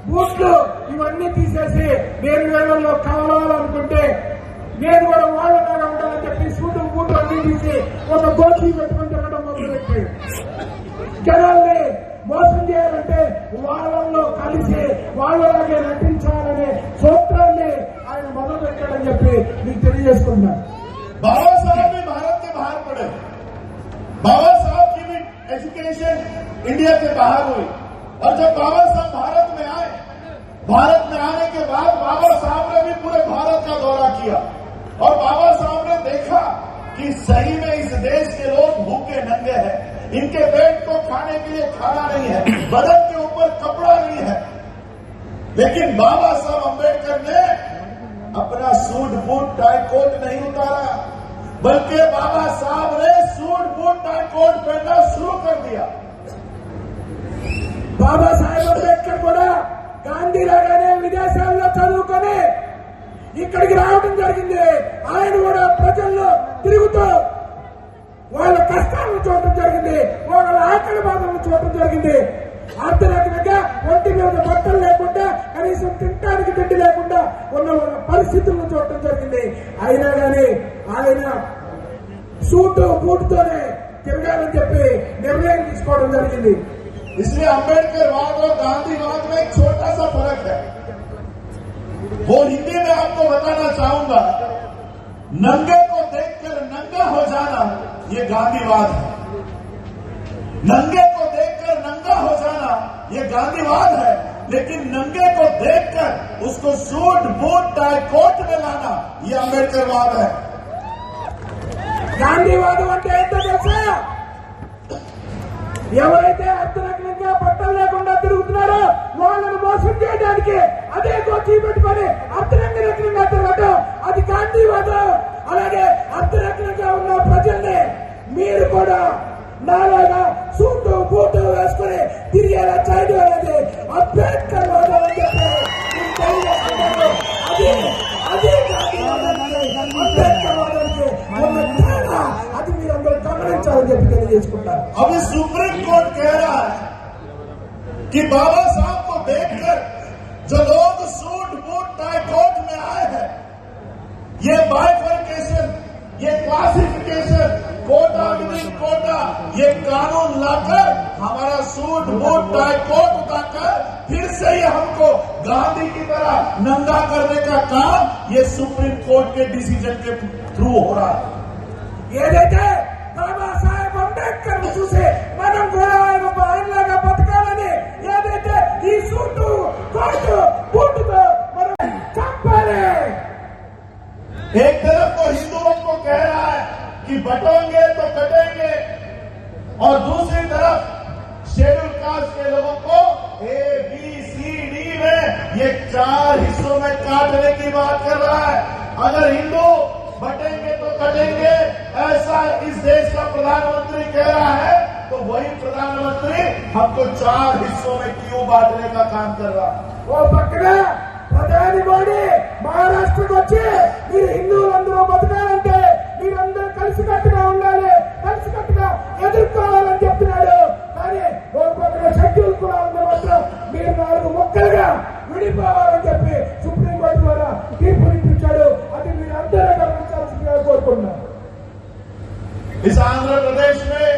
S2: బూట్లు ఇవన్నీ తీసేసి నేను వేళల్లో కావాలనుకుంటే నేను కూడా వాళ్ళలాగా ఉండాలని చెప్పి సూటు బూట్లు అన్ని తీసి ఒక గోచి పెట్టుకుని తిరగడం మొదలుపెట్టి జనాల్ని మోసం చేయాలంటే వాళ్ళల్లో కలిసి వాళ్ళలాగే నటించాలనే సూత్రాన్ని ఆయన మొదలు పెట్టాడని చెప్పి మీకు తెలియజేసుకున్నాను.
S6: बाबा साहब भी भारत के बाहर पड़े. बाबा साहब की भी एजुकेशन इंडिया के बाहर हुई और जब बाबा साहब भारत में आए, भारत में आने के बाद बाबा साहब ने भी पूरे भारत का दौरा किया और बाबा साहब ने देखा कि सही में इस देश के लोग भूखे नंगे हैं, इनके पेट को खाने के लिए खाना नहीं है, बदन के ऊपर कपड़ा नहीं है, लेकिन बाबा साहब अंबेडकर ने अपना सूट बूट टाई कोट नहीं उतारा, बल्कि बाबा साहब ने सूट बूट टाई कोट पहनना शुरू कर दिया।
S2: బాబాసాహెబ్ అంబేద్కర్ కూడా గాంధీ లాగానే విదేశాల్లో చదువుకొని ఇక్కడికి రావడం జరిగింది. ఆయన కూడా ప్రజల్లో తిరుగుతూ వాళ్ళ కష్టాలను చూడటం జరిగింది, వాళ్ళ ఆకలి బాధలను చూడటం జరిగింది. అర్ధరాత్రిగా ఒంటి మీద బట్టలు లేకుండా, కనీసం తినడానికి తిండి లేకుండా ఉన్న వాళ్ళ పరిస్థితులను చూడటం జరిగింది. అయినా కానీ ఆయన సూటు బూటుతోనే తిరగాలని చెప్పి నిర్ణయం తీసుకోవడం జరిగింది.
S6: इसलिए अंबेडकरवाद और गांधीवाद में एक छोटा सा फर्क है, वो हिंदी में आपको बताना चाहूंगा। नंगे को देखकर नंगा हो जाना ये गांधीवाद है, नंगे को देखकर नंगा हो जाना ये गांधीवाद है, लेकिन नंगे को देखकर उसको सूट बूट टाई कोट में लाना ये अंबेडकरवाद है।
S2: గాంధీవాదం అంటే ఏంటో తెలుసా? ఎవరైతే అర్ధనగ్నంగా బట్టలు లేకుండా తిరుగుతున్నారో వాళ్ళని మోసం చేయడానికి అదే గోచి పెట్టుకొని అర్ధనగ్నంగా తిరగటం, అది గాంధీవాదం. అలాగే అర్ధనగ్నంగా ఉన్న ప్రజల్ని మీరు కూడా నాలాగా సూటు బూటు వేసుకుని తిరిగేలా చేయడం అనేది అంబేద్కర్ వాదం అని చెప్పి మీకు తెలియజేస్తున్నాను. అదే గాంధీవాదానికి అంబేద్కర్ వాదానికి ఉన్న తేడా, అది మీరందరూ గమనించాలని చెప్పి తెలియజేసుకుంటారు.
S6: अभी सुप्रीम कोर्ट कह रहा है कि बाबा साहब को देखकर जो लोग सूट बूट टाई कोट में आए हैं, ये बाइफर्केशन, ये क्लासिफिकेशन, कोटा विदिन कोटा, ये कानून लाकर हमारा सूट बूट टाई कोट उतारकर फिर से ही हमको गांधी की तरह नंगा करने का काम ये सुप्रीम कोर्ट के डिसीजन के थ्रू हो रहा है।
S2: ఏదైతే బాబాసాహెబ్ అంబేద్కర్ చూసి మనం కూడా ఆయనలాగా బతకాలని, ఏదైతే ఈ సూటు కోటు బూటుతో మనం చంపాలి.
S6: एक तरफ तो हिंदुओं को कह रहा है कि बटोंगे तो कटेंगे, और दूसरी तरफ शेड्यूल कास्ट के लोगों को ABCD में ये 4 हिस्सों में काटने की बात कर रहा है। अगर हिंदू बटेंगे तो कटेंगे ऐसा इस देश का प्रधानमंत्री कह रहा है, तो वही प्रधानमंत्री हमको 4 हिस्सों में क्यों बांटने का काम कर रहा है।
S2: ఓ పక్కన ప్రధాని మోడీ మహారాష్ట్రకు వచ్చి మీరు హిందువులందరూ బతకాలంటే మీరందరూ కలిసికట్టుగా ఉండాలి, కలిసికట్టుగా ఎదుర్కోవాలని చెప్తున్నాడు. కానీ ఓ పక్కన షెడ్యూల్ కులాలను మాత్రం మీరు 4 ముక్కలుగా విడిపోవాలని చెప్పి సుప్రీంకోర్టు ద్వారా తీర్పునిచ్చాడు. అది మీరు అందరూ గమనించాల్సిందిగా కోరుకుంటున్నాను.
S6: इस आंध्र प्रदेश में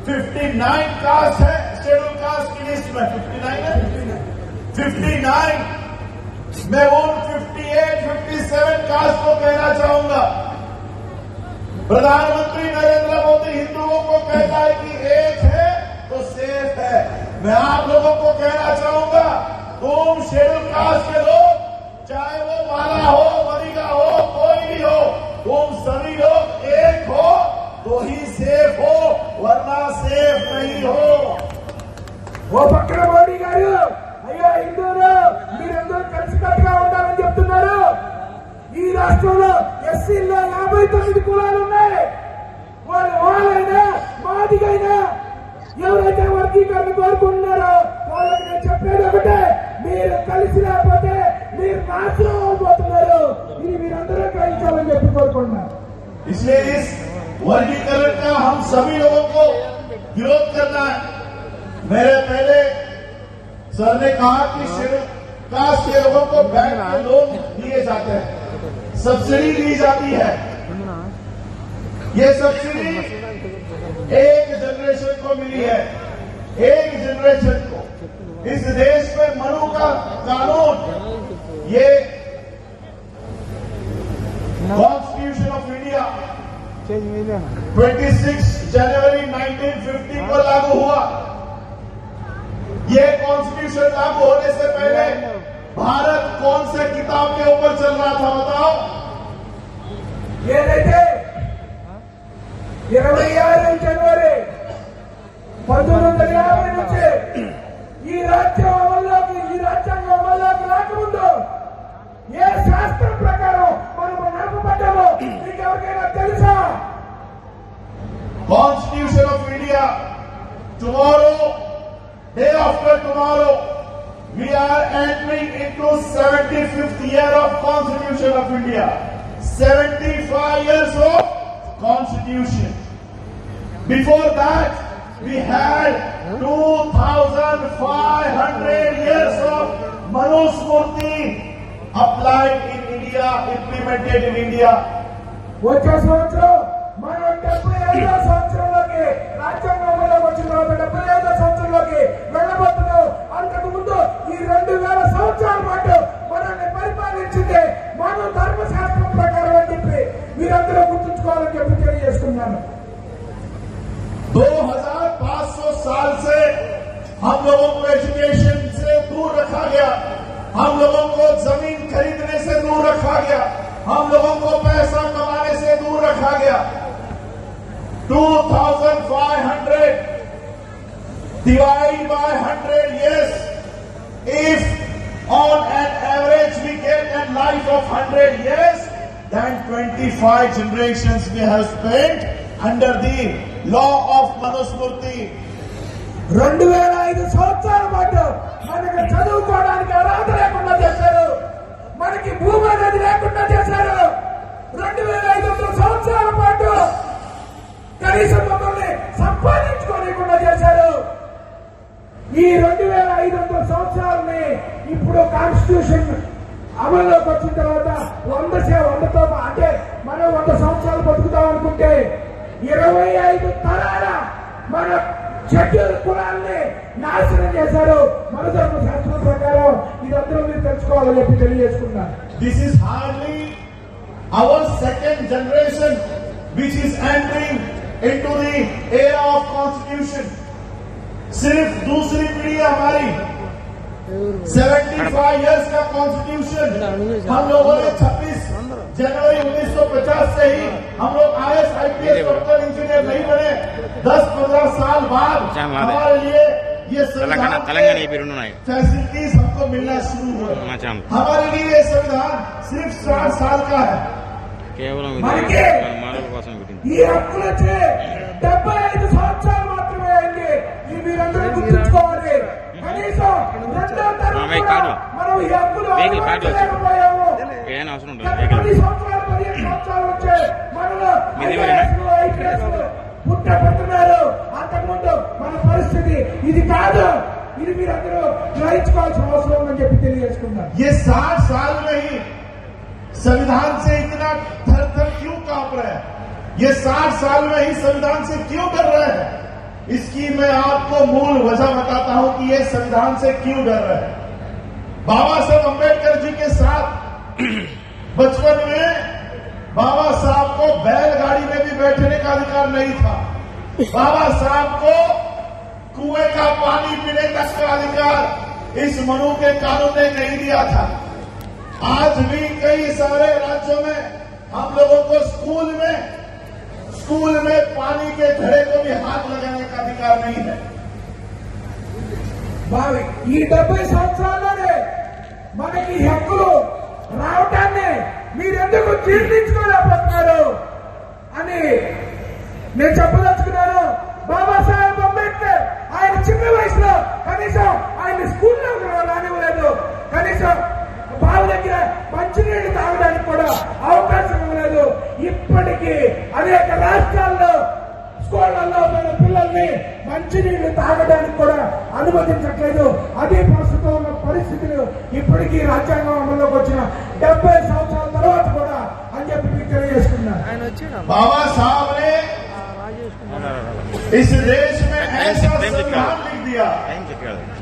S6: 59 कास्ट है शेड्यूल कास्ट की लिस्ट में, 59 है, 59 मैं उन 58, 57 कास्ट को कहना चाहूंगा, प्रधानमंत्री नरेंद्र मोदी हिंदुओं को कहता है कि एक है तो सेफ है। मैं आप लोगों को कहना चाहूंगा, तुम शेड्यूल कास्ट के लोग, चाहे वो माला हो, मलिका हो, कोई भी हो, तुम सभी लोग एक हो तो ही सेफ हो, वरना सेफ नहीं हो।
S2: ఓ పక్కన మోడీ గారు అయ్యా హిందువులు మీరందరూ కలిసికట్టుగా ఉండాలని చెప్తున్నారు. ఈ రాష్ట్రంలో ఎస్సీల్లో 59 కులాలు ఉన్నాయి. వాళ్ళైనా మాదిగైనా ఎవరైతే వర్గీకరణ కోరుకుంటున్నారో వాళ్ళకి నేను చెప్పేది ఒకటే, మీరు కలిసి లేకపోతే మీరు నాశనం అవబోతున్నారు. ఇది మీరందరూ గ్రహించాలని చెప్పి కోరుకుంటున్నారు.
S6: इसलिए इस वर्गीकरण का हम सभी लोगों को विरोध करना है। मेरे पहले सर ने कहा कि शेड्यूल कास्ट के लोगों को बैंक के लोन दिए जाते हैं, सब्सिडी दी जाती है। ये सब्सिडी एक जनरेशन को मिली है, एक जनरेशन को। इस देश में मनु का कानून, ये कॉन्स्टिट्यूशन ऑफ इंडिया 26 जनवरी 1950 को लागू हुआ। ये कॉन्स्टिट्यूशन लागू होने से पहले भारत कौन से किताब के ऊपर चल रहा था बताओ?
S2: ఏదైతే 26 జనవరి 1950 నుంచి ఈ రాజ్యాంగం అమల్లోకి
S3: తెలుసా?
S6: Constitution of India, tomorrow, day after tomorrow, we are entering into 75th year of Constitution of India. 75 years of Constitution. Before that, we had 2,500 years of Manusmurti applied in India, implemented in India.
S3: వచ్చే సంవత్సరం మనం 75వ సంవత్సరంలోకి రాజ్యాంగంలోకి వచ్చిన తర్వాత 75వ సంవత్సరంలోకి వెళ్ళబోతున్నాం. అంతకు ముందు ఈ 2000 సంవత్సరాల పాటు మనల్ని పరిపాలించింది మన ధర్మశాస్త్రం ప్రకారం అని చెప్పి మీరందరూ గుర్తుంచుకోవాలని చెప్పి తెలియజేస్తున్నాను.
S6: 2500 साल से हम लोगों को एजुकेशन से दूर रखा गया, हम लोगों को जमीन खरीदने से दूर रखा गया, हम लोगों को पैसा कमाने से दूर रखा गया. 2500 divide by 100 years. If on an average we get a life of 100 years, then 25 generations we have spent under the law of Manusmurti.
S3: 2005 సంవత్సరాల పాటు మనకి చదువుకోవడానికి అర్హత లేకుండా చేశారు, మనకి భూమి అనేది లేకుండా చేశారు. 2500 సంవత్సరాల పాటు కనీసం మమ్మల్ని సంపాదించుకోలేకుండా చేశారు. ఈ 2500 సంవత్సరాలని ఇప్పుడు కాన్స్టిట్యూషన్ అమల్లోకి వచ్చిన తర్వాత 100తో అంటే మనం 100 సంవత్సరాలు బతుకుతాం అనుకుంటే 25 తరాల మన షెడ్యూల్ కులాన్ని నాశనం చేశారు మన ధర్మశాస్త్రం ప్రకారం. ఇదందరూ మీరు తెలుసుకోవాలని చెప్పి తెలియజేసుకున్నాను.
S6: This is hardly our second generation which is entering into the era of Constitution. सिर्फ दूसरी पीढ़ी हमारी 75 इयर्स का कॉन्स्टिट्यूशन हम लोगों ने 26 जनवरी 1950 से ही हम लोग IAS IPS डॉक्टर इंजीनियर नहीं बने. 10-15 साल बाद हमारे लिए ये फैसिलिटीज हमको मिलना शुरू हुआ. हमारे लिए ये संविधान सिर्फ 60 साल का है.
S3: మనకి ఈ హక్కులు వచ్చి 75 సంవత్సరాలు మాత్రమే అయింది. ఇది మీరందరూ గుర్తుంచుకోవాలి. కనీసం రెండో తరం మనం ఈ హక్కులు లేకపోయాము. 10 సంవత్సరాలు 15 సంవత్సరాలు వచ్చే మనలో పుట్టబడుతున్నారు. అంతకుముందు మన పరిస్థితి ఇది కాదు. ఇది మీరందరూ గ్రహించుకోవాల్సిన అవసరం ఉందని చెప్పి తెలియజేసుకున్నారు.
S6: ये 60 साल में ही संविधान से इतना थर थर क्यों कांप रहे हैं? ये 60 साल में ही संविधान से क्यों डर रहे हैं? इसकी मैं आपको मूल वजह बताता हूं कि ये संविधान से क्यों डर रहे हैं. बाबा साहब अम्बेडकर जी के साथ बचपन में बाबा साहब को बैलगाड़ी में भी बैठने का अधिकार नहीं था. बाबा साहब को कुएं का पानी पीने तक का अधिकार इस मनु के कानून ने नहीं दिया था. आज भी कई सारे राज्यों में हम लोगों को स्कूल में पानी के घड़े को भी हाथ लगाने का अधिकार नहीं है.
S3: ఈ 70 సంవత్సరాల్లోనే మనకి ఈ హక్కులు రావటాన్ని మీరెందుకు జీర్ణించుకోలేకపోతున్నారు అని నేను చెప్పదలుచుకున్నాను. బాబాసాహెబ్ అంబేద్కర్ ఆయన చిన్న వయసులో కనీసం ఆయన స్కూల్లో రానివ్వలేదు, కనీసం బావి దగ్గర మంచినీళ్లు తాగడానికి కూడా అవకాశం ఇవ్వలేదు. ఇప్పటికీ అనేక రాష్ట్రాల్లో స్కూళ్లలో మన పిల్లల్ని మంచినీళ్లు తాగడానికి కూడా అనుమతించట్లేదు. అదే ప్రస్తుతం ఉన్న పరిస్థితులు ఇప్పటికీ రాజ్యాంగం అమల్లోకి వచ్చిన 70 సంవత్సరాల తర్వాత కూడా అని చెప్పి మీకు తెలియజేస్తున్నాను.
S6: बाबा साहब ने इस देश में ऐसा संविधान